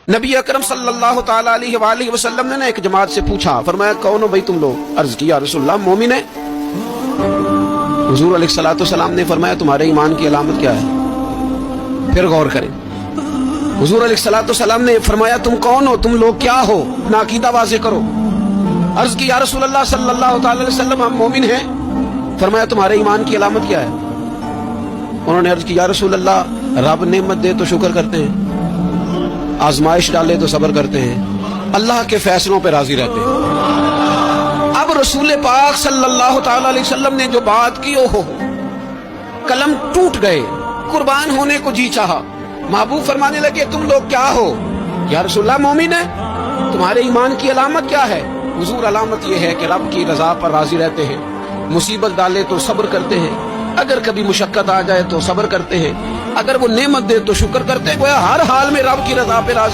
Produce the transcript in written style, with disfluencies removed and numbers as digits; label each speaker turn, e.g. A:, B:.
A: نبی اکرم صلی اللہ تعالی علیہ وآلہ وسلم نے ایک جماعت سے پوچھا، فرمایا کون ہو بھائی تم لوگ؟ عرض کی یا رسول اللہ مومن ہے۔ حضور علیہ الصلوۃ والسلام نے فرمایا تمہارے ایمان کی علامت کیا ہے؟ پھر غور کریں، حضور علیہ الصلوۃ والسلام نے فرمایا تم کون ہو، تم لوگ کیا ہو، اپنا عقیدہ واضح کرو۔ عرض کی یا رسول اللہ صلی اللہ تعالی علیہ وسلم ہم مومن ہیں۔ فرمایا تمہارے ایمان کی علامت کیا ہے؟ انہوں نے عرض کی یا رسول اللہ رب نعمت دے تو شکر کرتے ہیں، آزمائش ڈالے تو صبر کرتے ہیں، اللہ کے فیصلوں پہ راضی رہتے ہیں۔ اب رسول پاک صلی اللہ تعالی علیہ وسلم نے جو بات کی اوہو قلم ٹوٹ گئے، قربان ہونے کو جی چاہا۔ محبوب فرمانے لگے تم لوگ کیا ہو؟ یا رسول اللہ مومن ہے۔ تمہارے ایمان کی علامت کیا ہے؟ حضور علامت یہ ہے کہ رب کی رضا پر راضی رہتے ہیں، مصیبت ڈالے تو صبر کرتے ہیں، اگر کبھی مشقت آ جائے تو صبر کرتے ہیں، اگر وہ نعمت دے تو شکر کرتے ہیں، گویا ہر حال میں رب کی رضا پہ راضی